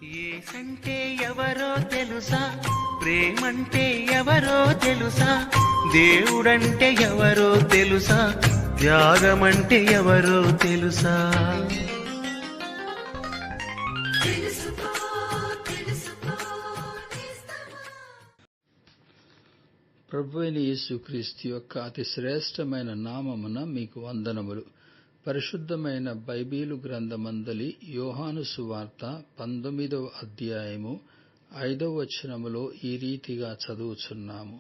ఏసంటే ఎవరో తెలుసా, ప్రేమంటే ఎవరో తెలుసా, దేవుడంటే ఎవరో తెలుసా, త్యాగమంటే ఎవరో తెలుసా. ప్రభువైన యేసుక్రీస్తు యొక్క అతి శ్రేష్టమైన నామమున మీకు వందనములు. పరిశుద్ధమైన బైబిలు గ్రంథమందలి యోహాను సువార్త 19వ అధ్యాయము 5వ వచనములో ఈ రీతిగా చదువుచున్నాము.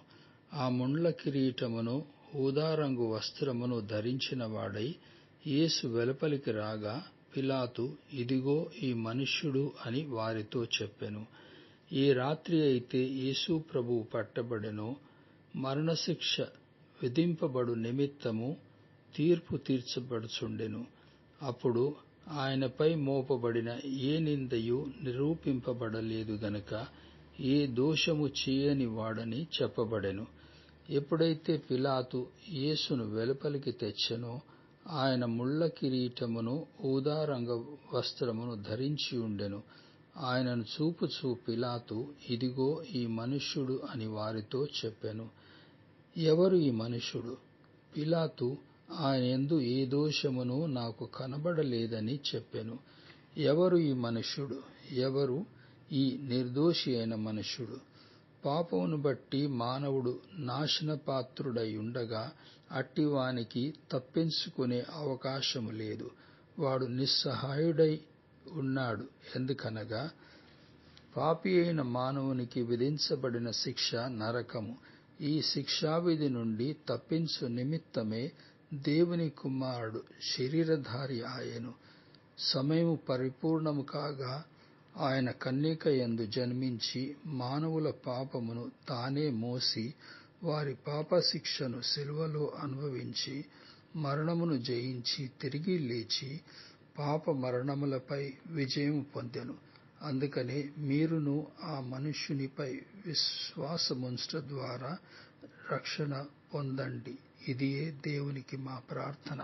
ఆ ముండ్ల కిరీటమును ఊదారంగు వస్త్రమును ధరించిన వాడై యేసు వెలుపలికి రాగా పిలాతు, ఇదిగో ఈ మనుష్యుడు అని వారితో చెప్పెను. ఈ రాత్రి అయితే యేసు ప్రభువు పట్టబడెను. మరణశిక్ష విధింపబడు నిమిత్తము తీర్పు తీర్చబడుచుండెను. అప్పుడు ఆయనపై మోపబడిన ఏ నిందయు నిరూపింపబడలేదు గనుక ఏ దోషము చేయని వాడని చెప్పబడెను. ఎప్పుడైతే పిలాతు యేసును వెలుపలికి తెచ్చెనో ఆయన ముళ్ళ కిరీటమును ఊదారంగ వస్త్రమును ధరించి ఉండెను. ఆయనను చూపుచూ పిలాతు, ఇదిగో ఈ మనుష్యుడు అని వారితో చెప్పెను. ఎవరు ఈ మనుష్యుడు? పిలాతు, ఆయన యందు ఏ దోషమును నాకు కనబడలేదని చెప్పెను. ఎవరు ఈ మనుష్యుడు? ఎవరు ఈ నిర్దోషి అయిన మనుష్యుడు? పాపమును బట్టి మానవుడు నాశనపాత్రుడై ఉండగా అట్టివానికి తప్పించుకునే అవకాశము లేదు. వాడు నిస్సహాయుడై ఉన్నాడు. ఎందుకనగా పాపి అయిన మానవునికి విధించబడిన శిక్ష నరకము. ఈ శిక్షావిధి నుండి తప్పించు నిమిత్తమే దేవుని కుమారుడు శరీరధారి ఆయను. సమయము పరిపూర్ణము కాగా ఆయన కన్యక యందు జన్మించి మానవుల పాపమును తానే మోసి వారి పాప శిక్షను సిలువలో అనుభవించి మరణమును జయించి తిరిగి లేచి పాప మరణములపై విజయం పొందెను. అందుకనే మీరును ఆ మనుష్యునిపై విశ్వాసముంచట ద్వారా రక్షణ పొందండి. ఇదియే దేవునికి మా ప్రార్థన.